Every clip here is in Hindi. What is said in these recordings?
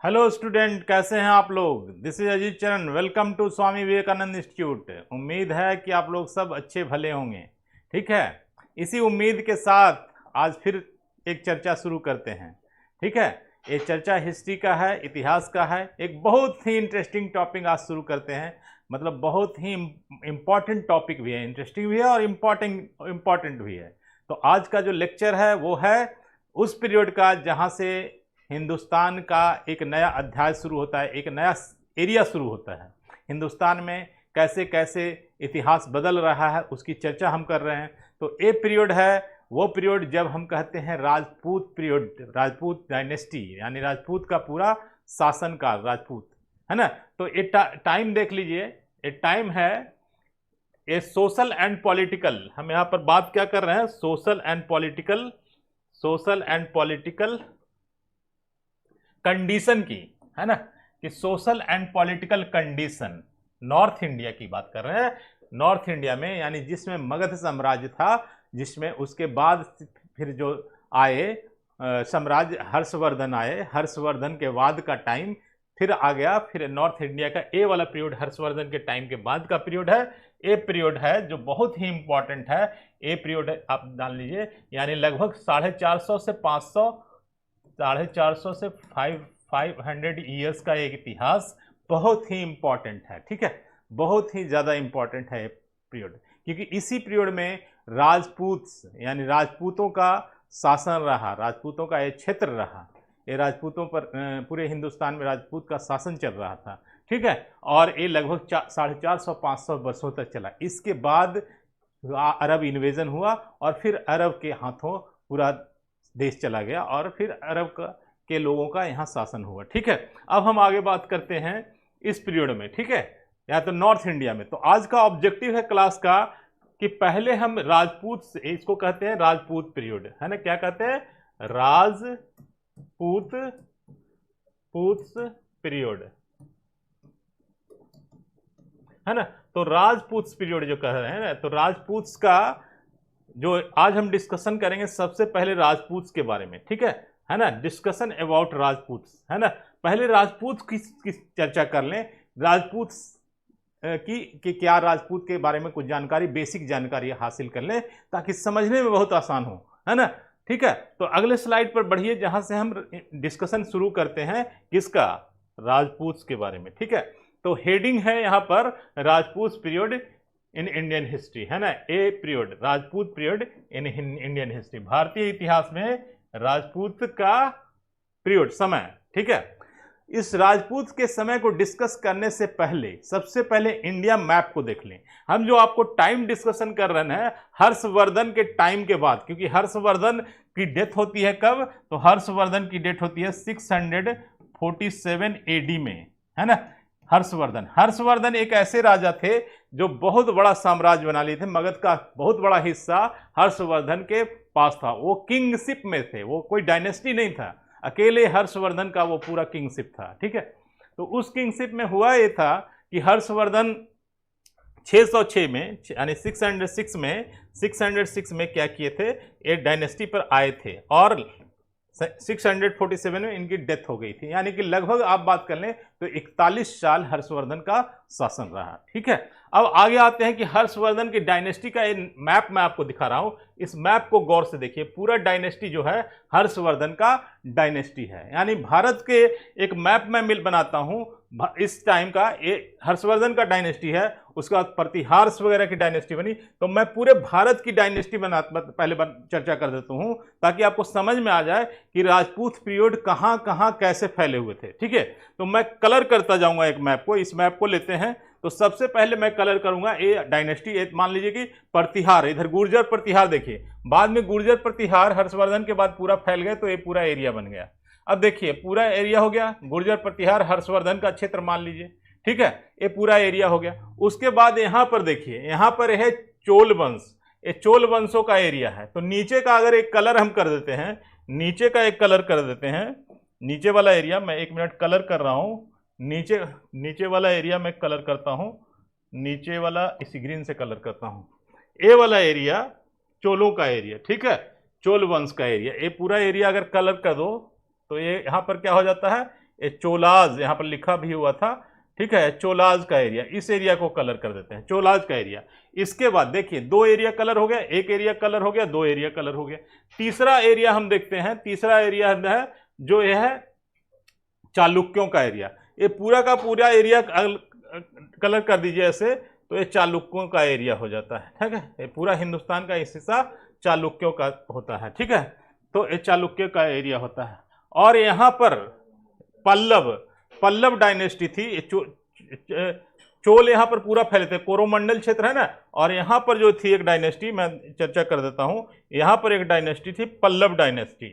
हेलो स्टूडेंट, कैसे हैं आप लोग। This is Ajit Charan. Welcome to Swami Vivekananda institute. उम्मीद है कि आप लोग सब अच्छे भले होंगे। ठीक है, इसी उम्मीद के साथ आज फिर एक चर्चा शुरू करते हैं। ठीक है, ये चर्चा हिस्ट्री का है, इतिहास का है। एक बहुत ही इंटरेस्टिंग टॉपिक आज शुरू करते हैं। मतलब बहुत ही इम्पॉर्टेंट टॉपिक भी है, इंटरेस्टिंग भी है और इम्पॉर्टेंट भी है। तो आज का जो लेक्चर है वो है उस पीरियड का जहाँ से हिंदुस्तान का एक नया अध्याय शुरू होता है, एक नया एरिया शुरू होता है। हिंदुस्तान में कैसे कैसे इतिहास बदल रहा है उसकी चर्चा हम कर रहे हैं। तो ये पीरियड है वो पीरियड जब हम कहते हैं राजपूत पीरियड, राजपूत डायनेस्टी, यानी राजपूत का पूरा शासनकाल राजपूत, है ना। तो ये टाइम देख लीजिए, ये टाइम है ये सोशल एंड पॉलिटिकल। हम यहाँ पर बात क्या कर रहे हैं, सोशल एंड पॉलिटिकल कंडीशन की, है ना, कि social and political condition north India की बात कर रहे हैं। नॉर्थ इंडिया में यानी जिसमें मगध साम्राज्य था, जिसमें उसके बाद फिर जो आए साम्राज्य हर्षवर्धन आए, हर्षवर्धन के बाद का टाइम फिर आ गया। फिर नॉर्थ इंडिया का ए वाला पीरियड हर्षवर्धन के टाइम के बाद का पीरियड है। ए पीरियड है जो बहुत ही इंपॉर्टेंट है। ए पीरियड आप जान लीजिए, यानी लगभग 450 से 500, 450 से 500 ईयर्स का एक इतिहास बहुत ही इंपॉर्टेंट है। ठीक है, बहुत ही ज़्यादा इंपॉर्टेंट है पीरियड, क्योंकि इसी पीरियड में राजपूत यानी राजपूतों का शासन रहा, राजपूतों का ये क्षेत्र रहा। ये राजपूतों पर पूरे हिंदुस्तान में राजपूत का शासन चल रहा था। ठीक है, और ये लगभग 450-500 वर्षों तक चला। इसके बाद अरब इन्वेजन हुआ और फिर अरब के हाथों पूरा देश चला गया और फिर अरब के लोगों का यहाँ शासन हुआ। ठीक है, अब हम आगे बात करते हैं इस पीरियड में। ठीक है, या तो नॉर्थ इंडिया में। तो आज का ऑब्जेक्टिव है क्लास का कि पहले हम राजपूत, इसको कहते हैं राजपूत पीरियड, है ना। क्या कहते हैं, राजपूत पीरियड, है ना। तो राजपूत पीरियड जो कह रहे हैं ना, तो राजपूत का जो आज हम डिस्कशन करेंगे सबसे पहले राजपूत के बारे में। ठीक है ना, डिस्कशन अबाउट राजपूत, है ना। पहले राजपूत की चर्चा कर लें, राजपूत कि क्या राजपूत के बारे में कुछ जानकारी, बेसिक जानकारी हासिल कर लें ताकि समझने में बहुत आसान हो, है ना। ठीक है, तो अगले स्लाइड पर बढ़िए, जहां से हम डिस्कशन शुरू करते हैं किसका, राजपूत के बारे में। ठीक है, तो हेडिंग है यहाँ पर Rajput period in Indian history, है ना। A period, Rajput period in Indian history, भारतीय इतिहास में राजपूत का पीरियड, समय। ठीक है, इस राजपूत के समय को डिस्कस करने से पहले सबसे पहले इंडिया मैप को देख लें। हम जो आपको टाइम डिस्कशन कर रहे हैं हर्षवर्धन के टाइम के बाद, क्योंकि हर्षवर्धन की डेथ होती है कब, तो हर्षवर्धन की डेथ होती है 647 एडी में, है ना। हर्षवर्धन एक ऐसे राजा थे जो बहुत बड़ा साम्राज्य बना लिए थे। मगध का बहुत बड़ा हिस्सा हर्षवर्धन के पास था। वो किंगशिप में थे, वो कोई डायनेस्टी नहीं था, अकेले हर्षवर्धन का वो पूरा किंगशिप था। ठीक है, तो उस किंगशिप में हुआ ये था कि हर्षवर्धन 606 में, यानी 606 में क्या किए थे, एक डायनेस्टी पर आए थे और 647 में इनकी डेथ हो गई थी। यानी कि लगभग आप बात कर लें तो 41 साल हर्षवर्धन का शासन रहा। ठीक है, अब आगे आते हैं कि हर्षवर्धन की डायनेस्टी का मैप मैं आपको दिखा रहा हूं। इस मैप को गौर से देखिए, पूरा डायनेस्टी जो है हर्षवर्धन का डायनेस्टी है। यानी भारत के एक मैप मैं मिल बनाता हूं इस टाइम का, ये हर्षवर्धन का डायनेस्टी है, उसके बाद प्रतिहार्ष वगैरह की डायनेस्टी बनी। तो मैं पूरे भारत की डायनेस्टी पहले चर्चा कर देता हूं ताकि आपको समझ में आ जाए कि राजपूत पीरियड कहां कहां कैसे फैले हुए थे। ठीक है, तो मैं कलर करता जाऊंगा एक मैप को। इस मैप को लेते हैं, तो सबसे पहले मैं कलर करूंगा ये डायनेस्टी। मान लीजिए कि प्रतिहार, इधर गुर्जर प्रतिहार देखिए, बाद में गुर्जर प्रतिहार हर्षवर्धन के बाद पूरा फैल गए तो ये पूरा एरिया बन गया। अब देखिए पूरा एरिया हो गया, गुर्जर प्रतिहार हर्षवर्धन का क्षेत्र मान लीजिए। ठीक है, ये पूरा एरिया हो गया। उसके बाद यहां पर देखिए, यहां पर है चोल वंश, ये चोल वंशों का एरिया है। तो नीचे का अगर एक कलर हम कर देते हैं, नीचे का एक कलर कर देते हैं, नीचे वाला एरिया मैं 1 मिनट कलर कर रहा हूं। नीचे वाला एरिया मैं कलर करता हूं, नीचे वाला इसी ग्रीन से कलर करता हूं। ए वाला एरिया चोलों का एरिया, ठीक है, चोल वंश का एरिया। ये पूरा एरिया अगर कलर कर दो तो ये यहाँ पर क्या हो जाता है, ये चोलाज यहाँ पर लिखा भी हुआ था, ठीक है, चोलाज का एरिया, इस एरिया को कलर कर देते हैं, चोलाज का एरिया। इसके बाद देखिए 2 एरिया कलर हो गया, 1 एरिया कलर हो गया, 2 एरिया कलर हो गया। तीसरा एरिया हम देखते हैं, तीसरा एरिया है जो ये है चालुक्यों का एरिया। ये पूरा का पूरा एरिया कलर कर दीजिए ऐसे, तो ये चालुक्यों का एरिया हो जाता है, ठीक है। ये पूरा हिंदुस्तान का हिस्सा चालुक्यों का होता है, ठीक है। तो ये चालुक्य का एरिया होता है। और यहाँ पर पल्लव डायनेस्टी थी। चोल यहाँ पर पूरा फैले थे, कोरोमंडल क्षेत्र है ना, और यहाँ पर जो थी एक डायनेस्टी, मैं चर्चा कर देता हूँ। यहाँ पर एक डायनेस्टी थी पल्लव डायनेस्टी,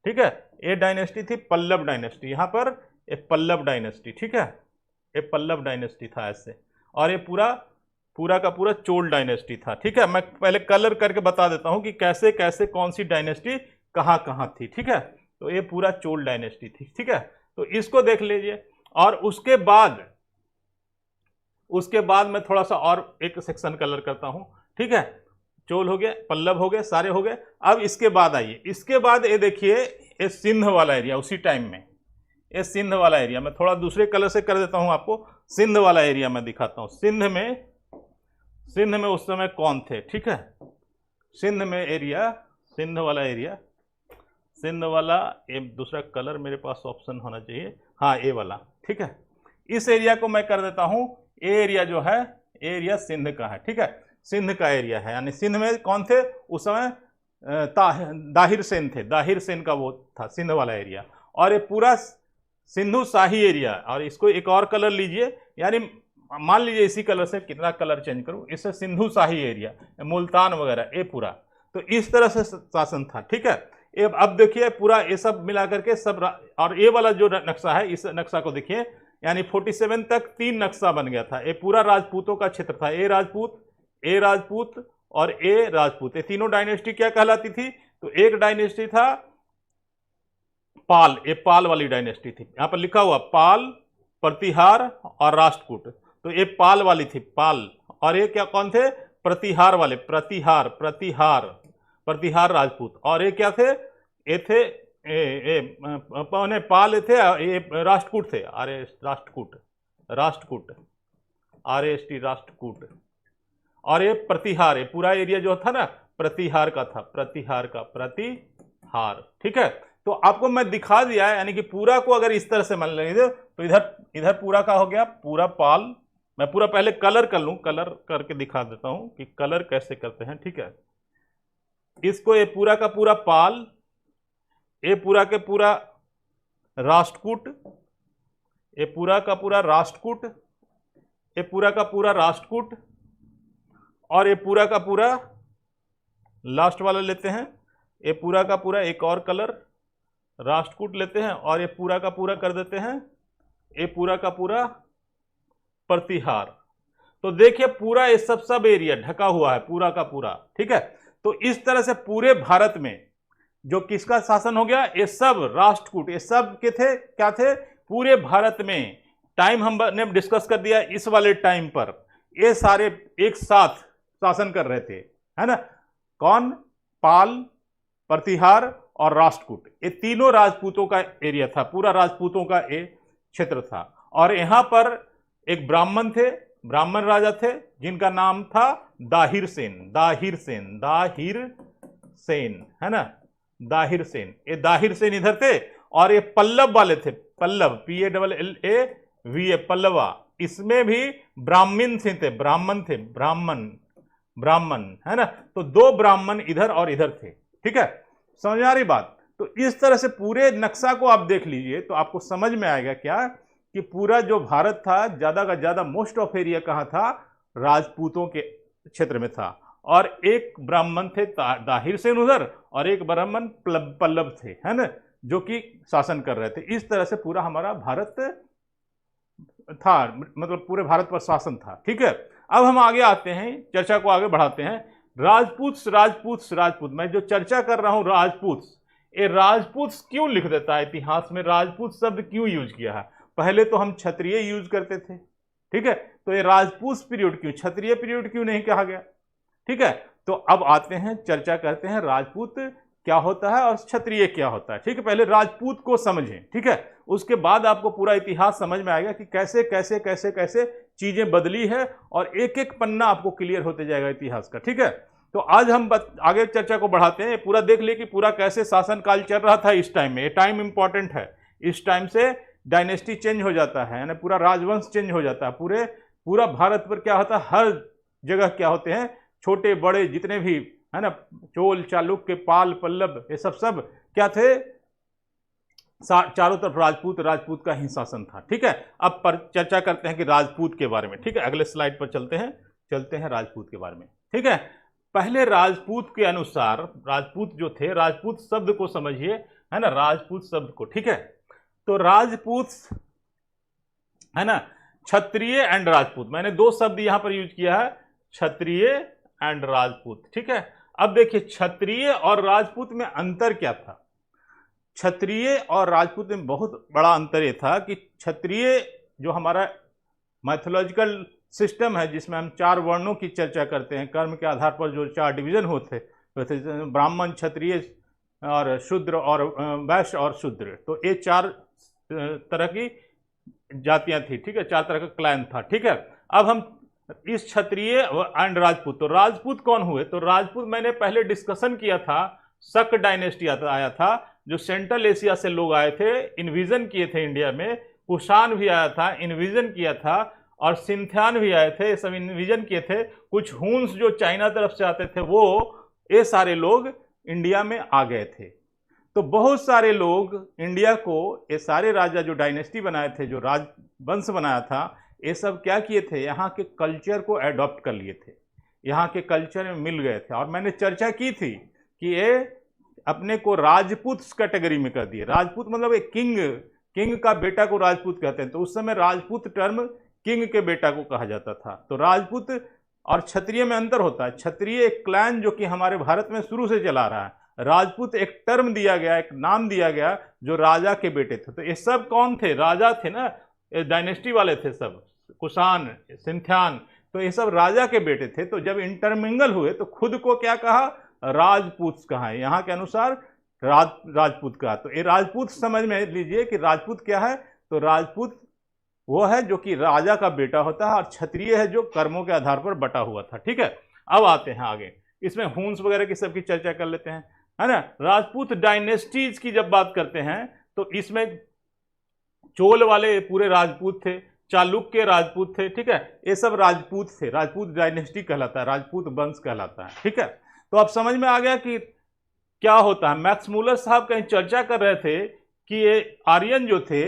ठीक है। ये डायनेस्टी थी पल्लव डायनेस्टी, यहाँ पर ये पल्लव डायनेस्टी, ठीक है, ये पल्लव डायनेस्टी था ऐसे। और ये पूरा का पूरा चोल डायनेस्टी था, ठीक है। मैं पहले कलर करके बता देता हूँ कि कैसे कैसे कौन सी डायनेस्टी कहाँ कहाँ थी, ठीक है। तो ये पूरा चोल डायनेस्टी थी, ठीक है। तो इसको देख लीजिए। और उसके बाद मैं थोड़ा सा और एक सेक्शन कलर करता हूं, ठीक है। चोल हो गया, पल्लव हो गए, सारे हो गए। अब इसके बाद आइए, इसके बाद ये देखिए ये सिंध वाला एरिया, उसी टाइम में ये सिंध वाला एरिया मैं थोड़ा दूसरे कलर से कर देता हूं आपको। सिंध वाला एरिया मैं दिखाता हूं। सिंध में उस समय कौन थे, ठीक है। सिंध में एरिया, सिंध वाला ये दूसरा कलर मेरे पास ऑप्शन होना चाहिए, हाँ ये वाला, ठीक है। इस एरिया को मैं कर देता हूं, ये एरिया जो है एरिया सिंध का है, ठीक है। सिंध का एरिया है, यानी सिंध में कौन थे उस समय, दाहिर सेन थे, दाहिर सेन का वो था सिंध वाला एरिया। और ये पूरा सिंधु शाही एरिया। और इसको एक और कलर लीजिए, यानी मान लीजिए इसी कलर से कितना कलर चेंज करूं, इससे सिंधु शाही एरिया, मुल्तान वगैरह, ये पूरा। तो इस तरह से शासन था, ठीक है। अब देखिए पूरा ये सब मिला करके सब, और ये वाला जो नक्शा है, इस नक्शा को देखिए, यानी 47 तक 3 नक्शा बन गया था। ये पूरा राजपूतों का क्षेत्र था, ए राजपूत और ए राजपूत। ये तीनों डायनेस्टी क्या कहलाती थी, तो एक डायनेस्टी था पाल, ये पाल वाली डायनेस्टी थी, यहां पर लिखा हुआ पाल, प्रतिहार और राष्ट्रकूट। तो ये पाल वाली थी, पाल। और ये क्या कौन थे, प्रतिहार वाले, प्रतिहार राजपूत। और ये क्या थे, ये थे पाल थे, ये राष्ट्रकूट थे, राष्ट्रकूट राष्ट्रकूट। और ये प्रतिहार, ये पूरा एरिया जो था ना प्रतिहार का था, प्रतिहार, ठीक है। तो आपको मैं दिखा दिया है, यानी कि पूरा को अगर इस तरह से मान लीजिए तो इधर पूरा का हो गया पूरा पाल। मैं पूरा पहले कलर कर लूं, कलर करके दिखा देता हूं कि कलर कैसे करते हैं, ठीक है। इसको ये पूरा का पूरा पाल, ये पूरा के पूरा राष्ट्रकूट, ये पूरा का पूरा राष्ट्रकूट, ये पूरा का पूरा राष्ट्रकूट, और ये पूरा का पूरा लास्ट वाला लेते हैं, ये पूरा का पूरा एक और कलर राष्ट्रकूट लेते हैं, और ये पूरा का पूरा कर देते हैं, ये पूरा का पूरा प्रतिहार। तो देखिए पूरा ये सब एरिया ढका हुआ है पूरा का पूरा, ठीक है। तो इस तरह से पूरे भारत में जो किसका शासन हो गया, ये सब राष्ट्रकूट, ये सब के थे, क्या थे, पूरे भारत में। टाइम हमने डिस्कस कर दिया, इस वाले टाइम पर ये सारे एक साथ शासन कर रहे थे, है ना। कौन, पाल, प्रतिहार और राष्ट्रकूट, ये तीनों राजपूतों का एरिया था, पूरा राजपूतों का ये क्षेत्र था। और यहां पर एक ब्राह्मण थे, ब्राह्मण राजा थे, जिनका नाम था दाहिर सेन, है ना, दाहिर सेन। ये दाहिर सेन इधर थे। और ये पल्लव वाले थे, पल्लव, PALLAVA, पल्लवा। इसमें भी ब्राह्मण थे, ब्राह्मण, है ना। तो 2 ब्राह्मण इधर और इधर थे, ठीक है। समझ आ रही बात। तो इस तरह से पूरे नक्शा को आप देख लीजिए तो आपको समझ में आएगा क्या, कि पूरा जो भारत था, ज्यादा का ज्यादा मोस्ट ऑफ एरिया कहां था, राजपूतों के क्षेत्र में था। और एक ब्राह्मण थे दाहिर सेन उधर, और एक ब्राह्मण पल्लव थे, है ना, जो कि शासन कर रहे थे। इस तरह से पूरा हमारा भारत था, मतलब पूरे भारत पर शासन था, ठीक है। अब हम आगे आते हैं, चर्चा को आगे बढ़ाते हैं। राजपूत, मैं जो चर्चा कर रहा हूं राजपूत, ये राजपूत क्यों लिख देता है इतिहास में, राजपूत शब्द क्यों यूज किया है। पहले तो हम क्षत्रिय यूज करते थे, ठीक है। तो ये राजपूत पीरियड क्यों, क्षत्रिय पीरियड क्यों नहीं कहा गया, ठीक है। तो अब आते हैं, चर्चा करते हैं राजपूत क्या होता है और क्षत्रिय क्या होता है। ठीक है, पहले राजपूत को समझें, ठीक है, उसके बाद आपको पूरा इतिहास समझ में आएगा कि कैसे कैसे कैसे कैसे चीजें बदली है और एक एक पन्ना आपको क्लियर होते जाएगा इतिहास का। ठीक है, तो आज हम आगे चर्चा को बढ़ाते हैं। पूरा देख लिए कि पूरा कैसे शासन काल चल रहा था इस टाइम में। ये टाइम इंपॉर्टेंट है, इस टाइम से डायनेस्टी चेंज हो जाता है, यानी पूरा राजवंश चेंज हो जाता है। पूरा भारत पर क्या होता है, हर जगह क्या होते हैं, छोटे बड़े जितने भी है ना, चोल चालुक्य पाल पल्लव, ये सब क्या थे, चारों तरफ राजपूत राजपूत का ही शासन था। ठीक है, अब पर चर्चा करते हैं कि राजपूत के बारे में। ठीक है, अगले स्लाइड पर चलते हैं राजपूत के बारे में। ठीक है, पहले राजपूत के अनुसार, राजपूत जो थे, राजपूत शब्द को समझिए, है ना, राजपूत शब्द को। ठीक है, तो राजपूत है ना, क्षत्रिय एंड राजपूत, मैंने दो शब्द यहां पर यूज किया है, क्षत्रिय एंड राजपूत। ठीक है, अब देखिए क्षत्रिय और राजपूत में अंतर क्या था। क्षत्रिय और राजपूत में बहुत बड़ा अंतर यह था कि क्षत्रिय जो हमारा मैथोलॉजिकल सिस्टम है, जिसमें हम 4 वर्णों की चर्चा करते हैं, कर्म के आधार पर जो 4 डिवीजन होते, ब्राह्मण क्षत्रिय और शूद्र और वैश्य और शूद्र, तो ये 4 तरह की जातियां थी। ठीक है, 4 तरह का क्लैन था। ठीक है, अब हम इस क्षत्रिय एंड राजपूत, तो राजपूत कौन हुए, तो राजपूत मैंने पहले डिस्कशन किया था, शक डायनेस्टी आया था, जो सेंट्रल एशिया से लोग आए थे, इन्विजन किए थे इंडिया में, कुषाण भी आया था, इन्विजन किया था, और सिंथियान भी आए थे, सब इन्विजन किए थे। कुछ हुन्स जो चाइना तरफ से आते थे, वो ये सारे लोग इंडिया में आ गए थे। तो बहुत सारे लोग इंडिया को, ये सारे राजा जो डायनेस्टी बनाए थे, जो राजवंश बनाया था, ये सब क्या किए थे, यहाँ के कल्चर को एडॉप्ट कर लिए थे, यहाँ के कल्चर में मिल गए थे। और मैंने चर्चा की थी कि ये अपने को राजपूत कैटेगरी में कर दिए। राजपूत मतलब एक किंग का बेटा को राजपूत कहते हैं, तो उस समय राजपूत टर्म किंग के बेटा को कहा जाता था। तो राजपूत और क्षत्रिय में अंतर होता है। क्षत्रिय एक क्लैन जो कि हमारे भारत में शुरू से चला रहा है, राजपूत एक टर्म दिया गया, एक नाम दिया गया जो राजा के बेटे थे। तो ये सब कौन थे, राजा थे ना, डायनेस्टी वाले थे सब, कुषाण सिंथियान, तो ये सब राजा के बेटे थे। तो जब इंटरमिंगल हुए तो खुद को क्या कहा, राजपूत कहा है, यहाँ के अनुसार राजपूत कहा। तो ये राजपूत समझ में लीजिए कि राजपूत क्या है, तो राजपूत वो है जो कि राजा का बेटा होता है, और क्षत्रिय है जो कर्मों के आधार पर बटा हुआ था। ठीक है, अब आते हैं आगे, इसमें हुन्स वगैरह की सबकी चर्चा कर लेते हैं, है ना। राजपूत डायनेस्टीज की जब बात करते हैं तो इसमें चोल वाले पूरे राजपूत थे, चालुक्य राजपूत थे। ठीक है, ये सब राजपूत थे, राजपूत डायनेस्टी कहलाता है, राजपूत वंश कहलाता है। ठीक है, तो अब समझ में आ गया कि क्या होता है। मैक्स मूलर साहब कहीं चर्चा कर रहे थे कि ये आर्यन जो थे,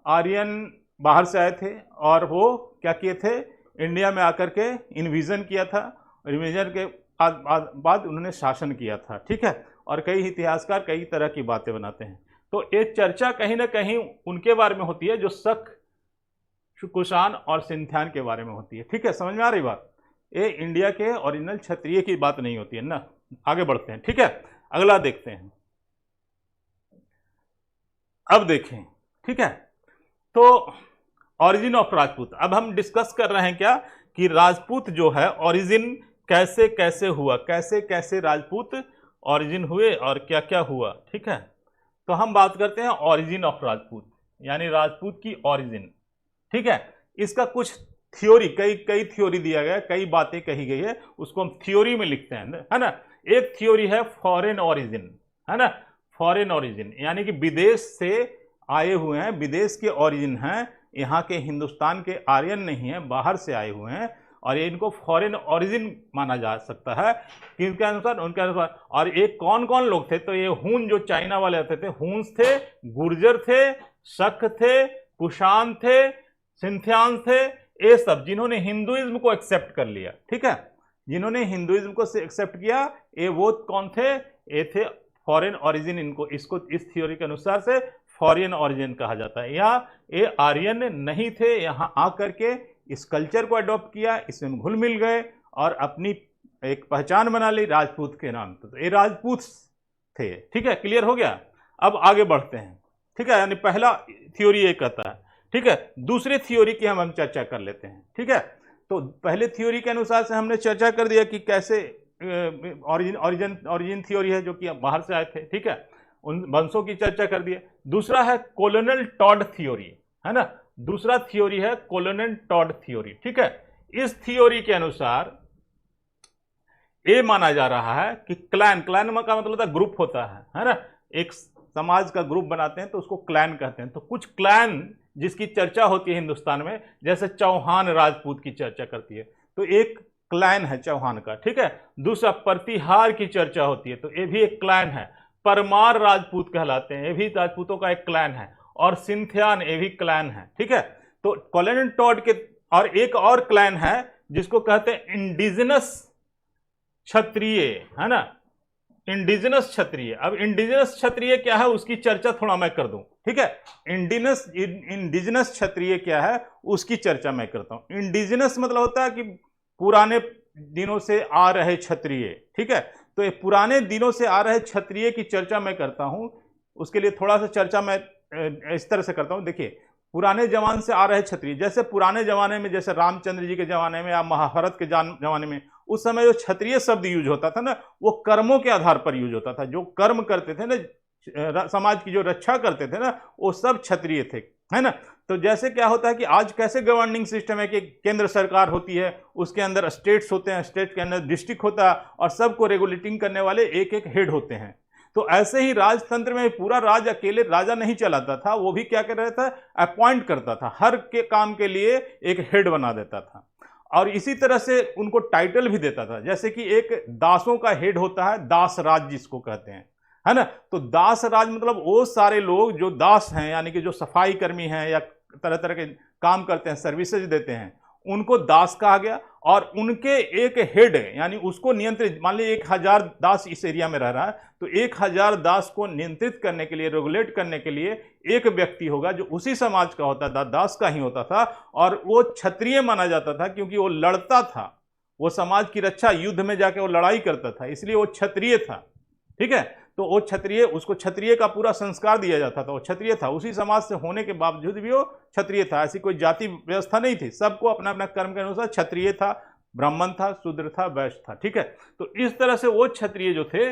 आर्यन बाहर से आए थे और वो क्या किए थे, इंडिया में आकर के इन्विजन किया था, इन्विजन के बाद उन्होंने शासन किया था। ठीक है, और कई इतिहासकार कई तरह की बातें बनाते हैं। तो ये चर्चा कहीं ना कहीं उनके बारे में होती है जो शक, कुषाण और सिंथियान के बारे में होती है। ठीक है, समझ में आ रही बात, ये इंडिया के ओरिजिनल क्षत्रिय की बात नहीं होती है ना। आगे बढ़ते हैं। ठीक है, अगला देखते हैं। अब देखें, ठीक है, तो ओरिजिन ऑफ राजपूत, अब हम डिस्कस कर रहे हैं क्या कि राजपूत जो है ओरिजिन कैसे कैसे हुआ, कैसे कैसे राजपूत ओरिजिन हुए और क्या क्या हुआ। ठीक है, तो हम बात करते हैं ओरिजिन ऑफ राजपूत, यानी राजपूत की ओरिजिन। ठीक है, इसका कुछ थ्योरी, कई थ्योरी दिया गया, कई बातें कही गई है, उसको हम थ्योरी में लिखते हैं, है ना। एक थ्योरी है फॉरेन ओरिजिन, है ना, फॉरेन ओरिजिन यानी कि विदेश से आए हुए हैं, विदेश के ओरिजिन हैं, यहाँ के हिंदुस्तान के आर्यन नहीं है, बाहर से आए हुए हैं, और ये इनको फॉरेन ओरिजिन माना जा सकता है किनके अनुसार, उनके अनुसार। और ये कौन कौन लोग थे, तो ये हुन जो चाइना वाले आते थे, हुन्स थे, गुर्जर थे, शक थे, कुषाण थे, सिंथियान थे, ये सब जिन्होंने हिंदुइज्म को एक्सेप्ट कर लिया। ठीक है, जिन्होंने हिंदुइज्म को एक्सेप्ट किया, ये वो कौन थे, ये थे फॉरेन ओरिजिन। इनको, इसको इस थ्योरी के अनुसार से फॉरेन ओरिजिन कहा जाता है। या ये आर्यन नहीं थे, यहाँ आकर के इस कल्चर को अडॉप्ट किया, इसमें घुल मिल गए और अपनी एक पहचान बना ली राजपूत के नाम। तो ये राजपूत थे। ठीक है, क्लियर हो गया। अब आगे बढ़ते हैं। ठीक है, यानी पहला थ्योरी ये कहता है। ठीक है, दूसरे थ्योरी की हम चर्चा कर लेते हैं। ठीक है, तो पहले थ्योरी के अनुसार से हमने चर्चा कर दिया कि कैसे ऑरिजिन थ्योरी है जो कि बाहर से आए थे, ठीक है, उन वंशों की चर्चा कर दी है। दूसरा है कोलोनल टॉड थ्योरी, है ना, दूसरा थ्योरी है कोलोनल टॉड थ्योरी, ठीक है। इस थ्योरी के अनुसार ये माना जा रहा है कि क्लैन का मतलब होता है ग्रुप होता है ना, एक समाज का ग्रुप बनाते हैं तो उसको क्लैन कहते हैं। तो कुछ क्लैन जिसकी चर्चा होती है हिंदुस्तान में, जैसे चौहान राजपूत की चर्चा करती है, तो एक क्लैन है चौहान का, ठीक है। दूसरा प्रतिहार की चर्चा होती है, तो ये भी एक क्लैन है। परमार राजपूत कहलाते हैं, ये भी राजपूतों का एक क्लैन है। और सिंथियान, ये भी क्लैन है, ठीक है। तो कोलोनल टॉड के और एक और क्लैन है जिसको कहते हैं इंडिजिनस क्षत्रिय, है ना, इंडिजिनस क्षत्रिय। अब इंडिजिनस क्षत्रिय क्या है उसकी चर्चा थोड़ा मैं कर दूं, ठीक है। इंडिजिनस क्षत्रिय क्या है उसकी चर्चा मैं करता हूं। इंडिजिनस मतलब होता है कि पुराने दिनों से आ रहे क्षत्रिय, ठीक है। तो ये पुराने दिनों से आ रहे क्षत्रिय की चर्चा मैं करता हूं। उसके लिए थोड़ा सा चर्चा मैं इस तरह से करता हूं। देखिए, पुराने जमाने से आ रहे क्षत्रिय, जैसे पुराने जमाने में, जैसे रामचंद्र जी के जमाने में या महाभारत के जमाने में, उस समय जो क्षत्रिय शब्द यूज होता था ना, वो कर्मों के आधार पर यूज होता था। जो कर्म करते थे ना, समाज की जो रक्षा करते थे ना, वो सब क्षत्रिय थे, है ना। तो जैसे क्या होता है कि आज कैसे गवर्निंग सिस्टम है कि केंद्र सरकार होती है, उसके अंदर स्टेट्स होते हैं, स्टेट के अंदर डिस्ट्रिक्ट होता है, और सबको रेगुलेटिंग करने वाले एक एक हेड होते हैं। तो ऐसे ही राजतंत्र में पूरा राज अकेले राजा नहीं चलाता था, वो भी क्या कर रहा था, अपॉइंट करता था, हर के काम के लिए एक हेड बना देता था। और इसी तरह से उनको टाइटल भी देता था। जैसे कि एक दासों का हेड होता है, दास राज जिसको कहते हैं, है ना। तो दास राज मतलब वो सारे लोग जो दास हैं, यानी कि जो सफाई कर्मी हैं या तरह तरह के काम करते हैं, सर्विसेज देते हैं, उनको दास कहा गया। और उनके एक हेड यानी उसको नियंत्रित, मान लीजिए 1000 दास इस एरिया में रह रहा है, तो 1000 दास को नियंत्रित करने के लिए, रेगुलेट करने के लिए एक व्यक्ति होगा जो उसी समाज का होता था, दास का ही होता था। और वो क्षत्रिय माना जाता था क्योंकि वो लड़ता था, वो समाज की रक्षा, युद्ध में जाके वो लड़ाई करता था, इसलिए वो क्षत्रिय था, ठीक है। तो वो क्षत्रिय, उसको क्षत्रिय का पूरा संस्कार दिया जाता था, वो क्षत्रिय था। उसी समाज से होने के बावजूद भी वो क्षत्रिय था। ऐसी कोई जाति व्यवस्था नहीं थी, सबको अपना अपना कर्म के अनुसार क्षत्रिय था, ब्राह्मण था, शूद्र था, वैश्य था, ठीक है। तो इस तरह से वो क्षत्रिय जो थे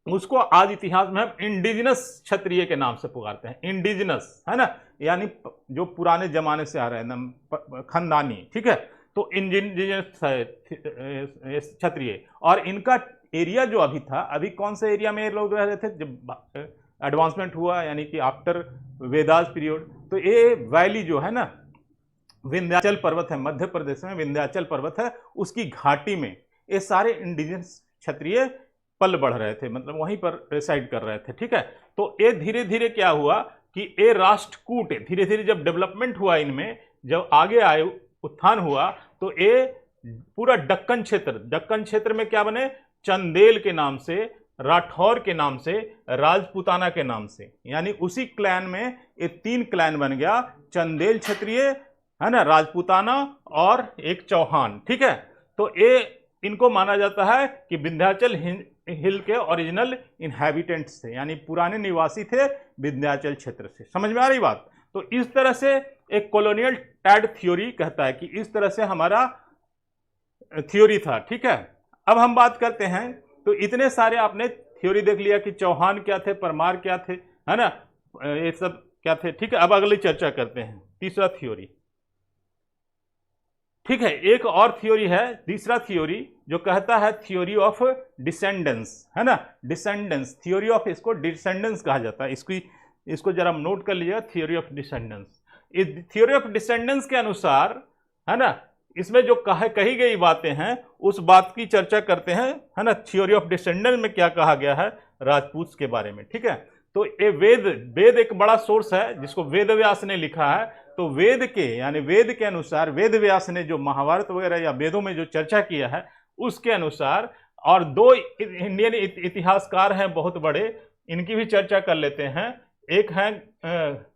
उसको आज इतिहास में हम इंडिजिनस क्षत्रिय के नाम से पुकारते हैं। इंडिजिनस, है ना, यानी जो पुराने जमाने से आ रहे हैं, खानदानी, ठीक है। तो इंडिजिनस क्षत्रिय। और इनका एरिया जो अभी था, अभी कौन से एरिया में लोग रह रहे थे जब एडवांसमेंट हुआ, यानी कि आफ्टर वेदास पीरियड, तो ये वैली जो है ना, विंध्याचल पर्वत है, मध्य प्रदेश में विंध्याचल पर्वत है, उसकी घाटी में ये सारे इंडिजिनस क्षत्रिय पल बढ़ रहे थे, मतलब वहीं पर रेसाइड कर रहे थे, ठीक है। तो ये धीरे धीरे क्या हुआ कि ये राष्ट्रकूट धीरे धीरे जब डेवलपमेंट हुआ, इनमें जब आगे आए, उत्थान हुआ, तो ये पूरा दक्कन क्षेत्र में क्या बने, चंदेल के नाम से, राठौर के नाम से, राजपूताना के नाम से, यानी उसी क्लैन में ये 3 क्लैन बन गया, चंदेल क्षत्रिय, है ना, राजपूताना और एक चौहान, ठीक है। तो ये इनको माना जाता है कि विंध्याचल हिल के ओरिजिनल इनहैबिटेंट्स थे, यानी पुराने निवासी थे विंध्याचल क्षेत्र से। समझ में आ रही बात। तो इस तरह से एक कॉलोनियल टैड थ्योरी कहता है कि इस तरह से हमारा थ्योरी था, ठीक है। अब हम बात करते हैं, तो इतने सारे आपने थ्योरी देख लिया कि चौहान क्या थे, परमार क्या थे, है ना, ये सब क्या थे, ठीक है। अब अगली चर्चा करते हैं, तीसरा थ्योरी, ठीक है। एक और थ्योरी है, तीसरा थ्योरी, जो कहता है थ्योरी ऑफ डिसेंडेंस, है ना, डिसेंडेंस थ्योरी ऑफ, इसको डिसेंडेंस कहा जाता है। इसको जरा नोट कर लीजिएगा, थ्योरी ऑफ डिसेंडेंस। इस थ्योरी ऑफ डिसेंडेंस के अनुसार, है ना, इसमें जो कही गई बातें हैं उस बात की चर्चा करते हैं, है ना। थ्योरी ऑफ डिसेंडेंस में क्या कहा गया है राजपूत के बारे में, ठीक है। तो ये वेद एक बड़ा सोर्स है जिसको वेद व्यास ने लिखा है। तो वेद के अनुसार, वेद व्यास ने जो महाभारत वगैरह या वेदों में जो चर्चा किया है उसके अनुसार, और 2 इंडियन इतिहासकार हैं बहुत बड़े, इनकी भी चर्चा कर लेते हैं। एक है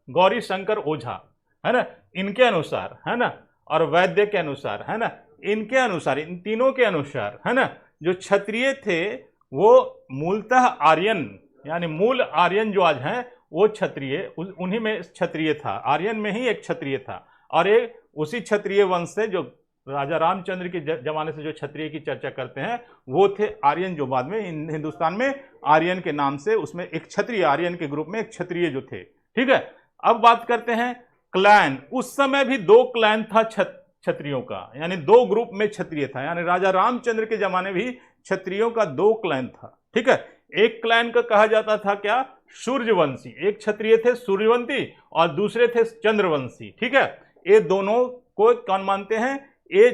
गौरी शंकर ओझा, है ना, इनके अनुसार, है ना, और वैद्य के अनुसार, है ना, इनके अनुसार, इन तीनों के अनुसार, है ना, जो क्षत्रिय थे वो मूलतः आर्यन, यानी मूल आर्यन जो आज हैं वो क्षत्रिय, उन्हीं में क्षत्रिय था, आर्यन में ही एक क्षत्रिय था। और ये उसी क्षत्रिय वंश से जो राजा रामचंद्र के जमाने से जो क्षत्रिय की चर्चा करते हैं वो थे आर्यन, जो बाद में हिंदुस्तान में आर्यन के नाम से, उसमें एक क्षत्रिय, आर्यन के ग्रुप में एक क्षत्रिय जो थे। ठीक है, अब बात करते हैं क्लैन। उस समय भी 2 क्लैन था क्षत्रियों का, यानी 2 ग्रुप में क्षत्रिय था, यानी राजा रामचंद्र के जमाने भी क्षत्रियों का 2 क्लैन था। ठीक है, एक क्लैन का कहा जाता था क्या, सूर्यवंशी। एक क्षत्रिय थे सूर्यवंशी और दूसरे थे चंद्रवंशी। ठीक है, ये दोनों को कौन मानते हैं, ये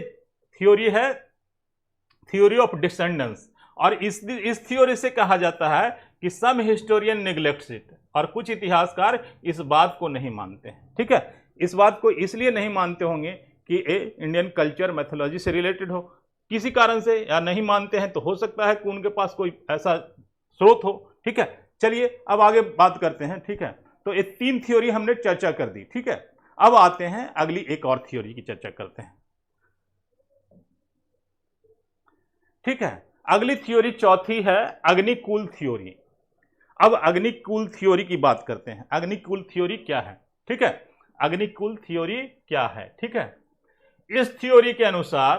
थ्योरी है थ्योरी ऑफ डिसेंडेंस, और इस थ्योरी से कहा जाता है कि सम हिस्टोरियन नेग्लेक्ट्स इट, और कुछ इतिहासकार इस बात को नहीं मानते हैं। ठीक है, इस बात को इसलिए नहीं मानते होंगे कि ये इंडियन कल्चर मैथोलॉजी से रिलेटेड हो, किसी कारण से, या नहीं मानते हैं तो हो सकता है कि उनके पास कोई ऐसा स्रोत हो। ठीक है, चलिए अब आगे बात करते हैं। ठीक है, तो ये 3 थ्योरी हमने चर्चा कर दी। ठीक है, अब आते हैं अगली एक और थ्योरी की चर्चा करते हैं। ठीक है, अगली थ्योरी चौथी है अग्निकुल थ्योरी। अब अग्निकुल थ्योरी की बात करते हैं। अग्निकुल थ्योरी क्या है? ठीक है, अग्निकुल थ्योरी क्या है? ठीक है, इस थ्योरी के अनुसार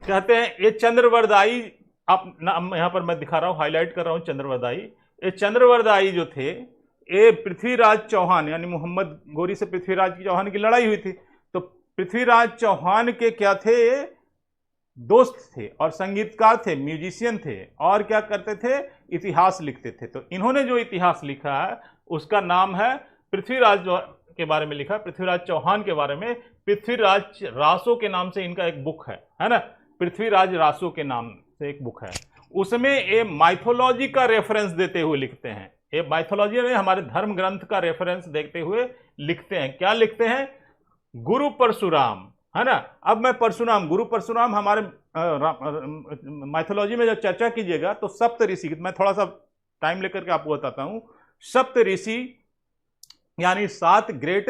कहते हैं ये चंद्रवरदायी, आप यहां पर मैं दिखा रहा हूं, हाईलाइट कर रहा हूं चंद्रवरदायी। ये चंद्रवरदायी जो थे, ये पृथ्वीराज चौहान, यानी मोहम्मद गोरी से पृथ्वीराज चौहान की लड़ाई हुई थी, तो पृथ्वीराज चौहान के क्या थे, दोस्त थे और संगीतकार थे, म्यूजिशियन थे, और क्या करते थे, इतिहास लिखते थे। तो इन्होंने जो इतिहास लिखा है उसका नाम है, पृथ्वीराज के बारे में लिखा, पृथ्वीराज चौहान के बारे में, पृथ्वीराज रासो के नाम से इनका एक बुक है ना, पृथ्वीराज रासो के नाम से एक बुक है। उसमें ये माइथोलॉजी का रेफरेंस देते हुए लिखते हैं, ये माइथोलॉजी में हमारे धर्म ग्रंथ का रेफरेंस देखते हुए लिखते हैं। क्या लिखते हैं? गुरु परशुराम, है ना। अब मैं परशुराम, गुरु परशुराम, हमारे माइथोलॉजी में जब चर्चा कीजिएगा तो सप्त ऋषि, मैं थोड़ा सा टाइम लेकर के आपको बताता हूं। सप्त ऋषि यानी 7 ग्रेट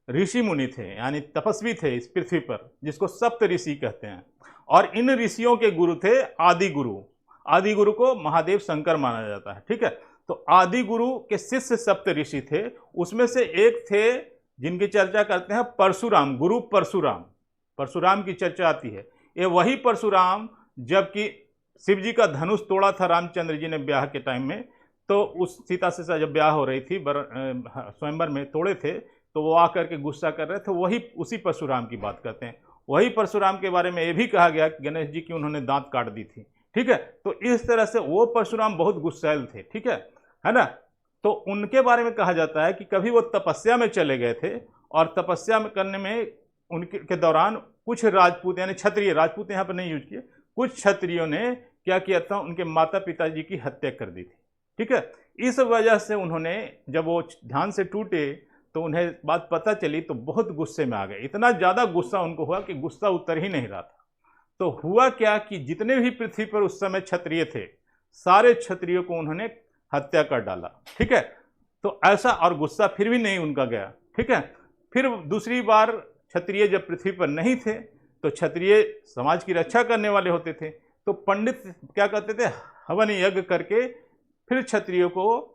ऋषि मुनि थे, यानी तपस्वी थे इस पृथ्वी पर, जिसको सप्त ऋषि कहते हैं। और इन ऋषियों के गुरु थे आदि गुरु। आदि गुरु को महादेव शंकर माना जाता है। ठीक है, तो आदि गुरु के शिष्य सप्त ऋषि थे, उसमें से एक थे जिनकी चर्चा करते हैं परशुराम, गुरु परशुराम। परशुराम की चर्चा आती है। ये वही परशुराम जबकि शिव जी का धनुष तोड़ा था रामचंद्र जी ने ब्याह के टाइम में, तो उस सीता से जब ब्याह हो रही थी स्वयंवर में तोड़े थे, तो वो आकर के गुस्सा कर रहे थे, वही उसी परशुराम की बात करते हैं। वही परशुराम के बारे में ये भी कहा गया कि गणेश जी की उन्होंने दांत काट दी थी। ठीक है, तो इस तरह से वो परशुराम बहुत गुस्सैल थे। ठीक है ना। तो उनके बारे में कहा जाता है कि कभी वो तपस्या में चले गए थे, और तपस्या में करने में उनके दौरान कुछ राजपूत, यानी क्षत्रिय, राजपूत यहाँ पर नहीं यूज किए, कुछ क्षत्रियों ने क्या किया था, उनके माता पिताजी की हत्या कर दी थी। ठीक है, इस वजह से उन्होंने, जब वो ध्यान से टूटे तो उन्हें बात पता चली तो बहुत गुस्से में आ गए। इतना ज़्यादा गुस्सा उनको हुआ कि गुस्सा उतर ही नहीं रहा था। तो हुआ क्या कि जितने भी पृथ्वी पर उस समय क्षत्रिय थे, सारे क्षत्रियों को उन्होंने हत्या कर डाला। ठीक है, तो ऐसा, और गुस्सा फिर भी नहीं उनका गया। ठीक है, फिर दूसरी बार क्षत्रिय जब पृथ्वी पर नहीं थे, तो क्षत्रिय समाज की रक्षा करने वाले होते थे, तो पंडित क्या करते थे, हवन यज्ञ करके फिर क्षत्रियों को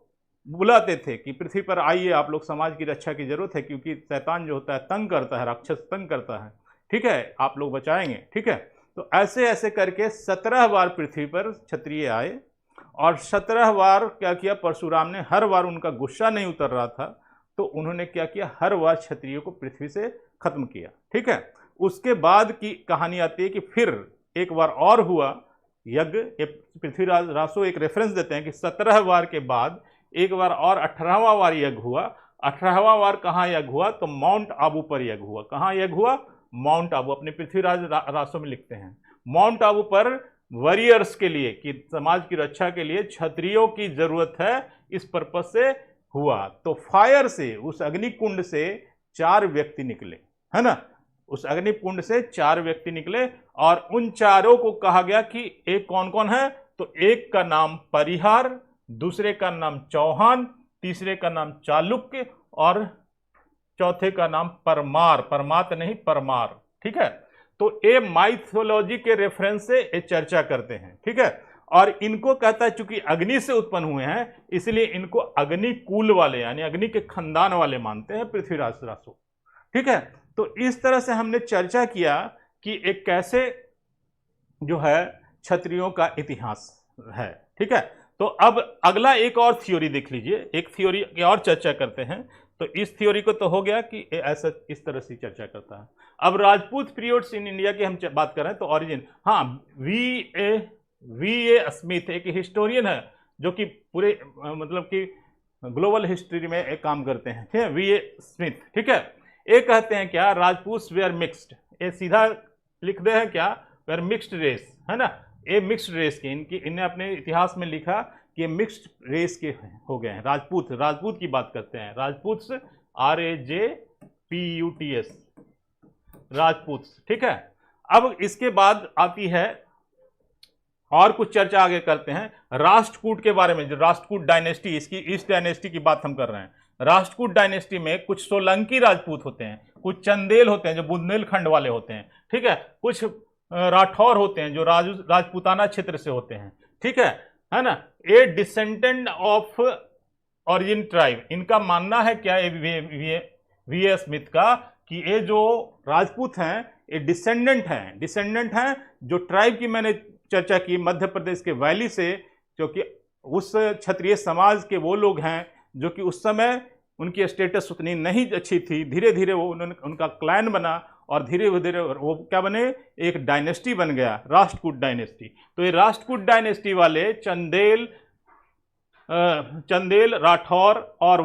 बुलाते थे कि पृथ्वी पर आइए, आप लोग, समाज की रक्षा की जरूरत है, क्योंकि शैतान जो होता है तंग करता है, राक्षस तंग करता है। ठीक है, आप लोग बचाएंगे। ठीक है, तो ऐसे ऐसे करके 17 बार पृथ्वी पर क्षत्रिय आए, और 17 बार क्या किया परशुराम ने, हर बार उनका गुस्सा नहीं उतर रहा था, तो उन्होंने क्या किया, हर बार क्षत्रियों को पृथ्वी से खत्म किया। ठीक है, उसके बाद की कहानी आती है कि फिर एक बार और हुआ यज्ञ। पृथ्वीराज रासो एक रेफरेंस देते हैं कि 17 बार के बाद एक बार और 18वां बार यज्ञ हुआ। 18वां बार कहाँ यज्ञ हुआ, तो माउंट आबू पर यज्ञ हुआ। कहाँ यज्ञ हुआ? माउंट आबू। अपने पृथ्वीराज रासो में लिखते हैं, माउंट आबू पर वॉरियर्स के लिए, कि समाज की रक्षा के लिए क्षत्रियों की जरूरत है, इस पर्पज से हुआ। तो फायर से, उस अग्निकुंड से 4 व्यक्ति निकले, है ना। उस अग्निकुंड से 4 व्यक्ति निकले, और उन चारों को कहा गया कि एक कौन कौन है, तो एक का नाम परिहार, दूसरे का नाम चौहान, तीसरे का नाम चालुक्य, और चौथे का नाम परमार, परमात नहीं परमार। ठीक है, तो ये माइथोलॉजी के रेफरेंस से ये चर्चा करते हैं। ठीक है, और इनको कहता है चूंकि अग्नि से उत्पन्न हुए हैं, इसलिए इनको अग्निकुल वाले, यानी अग्नि के खानदान वाले मानते हैं पृथ्वीराज रासो। ठीक है, तो इस तरह से हमने चर्चा किया कि एक कैसे जो है क्षत्रियों का इतिहास है। ठीक है, तो अब अगला एक और थ्योरी देख लीजिए, एक थ्योरी की और चर्चा करते हैं। तो इस थ्योरी को तो हो गया कि ऐसा इस तरह से चर्चा करता है। अब राजपूत पीरियड्स इन इंडिया की हम बात करें तो ओरिजिन, हाँ, वी ए स्मिथ एक हिस्टोरियन है जो कि पूरे मतलब कि ग्लोबल हिस्ट्री में एक काम करते हैं, ठीक है, वी ए स्मिथ। ठीक है, ये कहते हैं क्या, राजपूत वेयर मिक्स्ड, ये सीधा लिख दे हैं क्या, वेयर मिक्स्ड रेस, है ना, ये मिक्स्ड रेस के, इन्हें अपने इतिहास में लिखा कि मिक्स्ड रेस के हो गए हैं। राजपूत की बात करते हैं, राजपूत RAJPUTS, राजपूत। ठीक है, अब इसके बाद आती है और कुछ चर्चा आगे करते हैं राष्ट्रकूट के बारे में, जो राष्ट्रकूट डायनेस्टी, इसकी इस डायनेस्टी की बात हम कर रहे हैं। राष्ट्रकूट डायनेस्टी में कुछ सोलंकी राजपूत होते हैं, कुछ चंदेल होते हैं जो बुंदेलखंड वाले होते हैं, ठीक है, कुछ राठौर होते हैं जो राजपूताना क्षेत्र से होते हैं। ठीक है ना, ए डिसेंडेंट ऑफ ओरिजिन ट्राइब, इनका मानना है क्या, वी ए स्मिथ का, कि ये जो राजपूत हैं ये डिसेंडेंट हैं जो ट्राइब की मैंने चर्चा की मध्य प्रदेश के वैली से, क्योंकि उस क्षत्रिय समाज के वो लोग हैं जो कि उस समय उनकी स्टेटस उतनी नहीं अच्छी थी, धीरे धीरे वो उनका क्लैन बना और धीरे धीरे वो क्या बने, एक डायनेस्टी बन गया, राष्ट्रकूट डायनेस्टी। तो ये राष्ट्रकूट डायनेस्टी वाले चंदेल राठौर और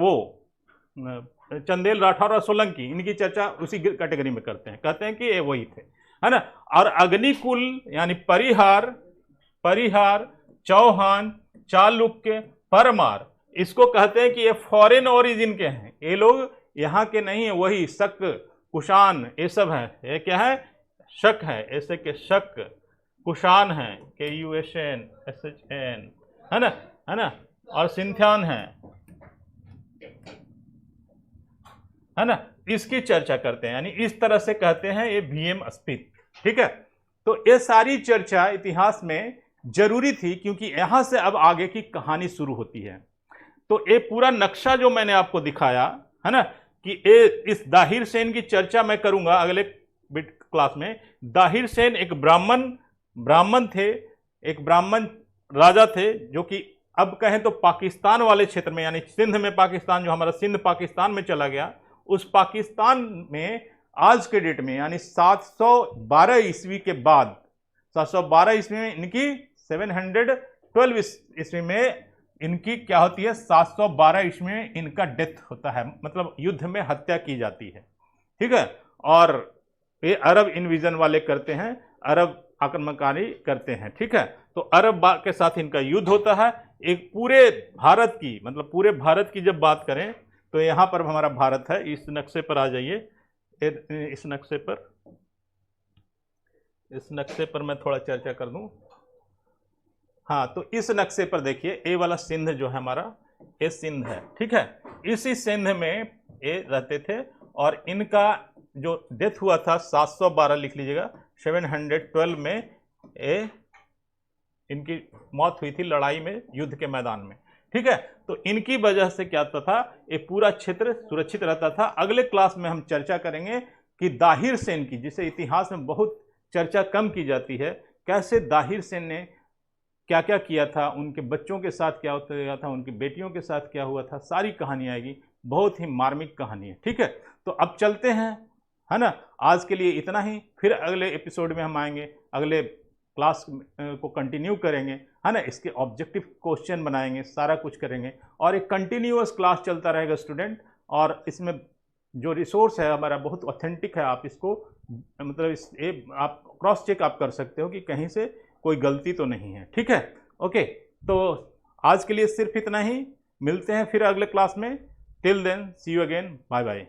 सोलंकी, इनकी चर्चा उसी कैटेगरी में करते हैं, कहते हैं कि ये वही थे, है ना। और अग्निकुल यानी परिहार, चौहान, चालुक्य, परमार, इसको कहते हैं कि ये फॉरेन ओरिजिन के हैं, ये लोग यहाँ के नहीं है, वही शक, कुषाण, ये सब है, ये क्या है, शक है, ऐसे के शक, कुषाण है, KUSHN, है ना, और सिंथियान है ना, इसकी चर्चा करते हैं, यानी इस तरह से कहते हैं ये VM स्मिथ। ठीक है, तो ये सारी चर्चा इतिहास में जरूरी थी, क्योंकि यहां से अब आगे की कहानी शुरू होती है। तो ये पूरा नक्शा जो मैंने आपको दिखाया है ना, कि इस दाहिर सेन की चर्चा मैं करूंगा अगले क्लास में। दाहिर सेन एक ब्राह्मण थे, एक ब्राह्मण राजा थे, जो कि अब कहें तो पाकिस्तान वाले क्षेत्र में, यानी सिंध में, पाकिस्तान जो हमारा सिंध पाकिस्तान में चला गया, उस पाकिस्तान में आज के डेट में यानी 712 ईस्वी के बाद, 712 ईस्वी में इनकी 712 ईस्वी में इनकी क्या होती है, 712 ईस्वी में इनका डेथ होता है, मतलब युद्ध में हत्या की जाती है। ठीक है, और ये अरब इन्विजन वाले करते हैं, अरब आक्रमणकारी करते हैं। ठीक है, तो अरब के साथ इनका युद्ध होता है। एक पूरे भारत की, मतलब पूरे भारत की जब बात करें तो यहाँ पर हमारा भारत है, इस नक्शे पर आ जाइए, इस नक्शे पर मैं थोड़ा चर्चा कर दूं। हाँ, तो इस नक्शे पर देखिए, ये वाला सिंध जो है हमारा, ये सिंध है। ठीक है, इसी सिंध में ये रहते थे, और इनका जो डेथ हुआ था 712 लिख लीजिएगा, 712 में ये इनकी मौत हुई थी लड़ाई में, युद्ध के मैदान में। ठीक है, तो इनकी वजह से क्या होता था, ये पूरा क्षेत्र सुरक्षित रहता था। अगले क्लास में हम चर्चा करेंगे कि दाहिर सेन की, जिसे इतिहास में बहुत चर्चा कम की जाती है, कैसे दाहिर सेन ने क्या क्या किया था, उनके बच्चों के साथ क्या होता था, उनकी बेटियों के साथ क्या हुआ था, सारी कहानी आएगी, बहुत ही मार्मिक कहानी है। ठीक है, तो अब चलते हैं, है ना, आज के लिए इतना ही, फिर अगले एपिसोड में हम आएंगे, अगले क्लास को कंटिन्यू करेंगे, है ना, इसके ऑब्जेक्टिव क्वेश्चन बनाएंगे, सारा कुछ करेंगे, और एक कंटिन्यूअस क्लास चलता रहेगा स्टूडेंट। और इसमें जो रिसोर्स है हमारा बहुत ऑथेंटिक है, आप इसको मतलब आप क्रॉस चेक आप कर सकते हो कि कहीं से कोई गलती तो नहीं है। ठीक है, ओके, तो आज के लिए सिर्फ इतना ही, मिलते हैं फिर अगले क्लास में। Till then see you again, bye bye.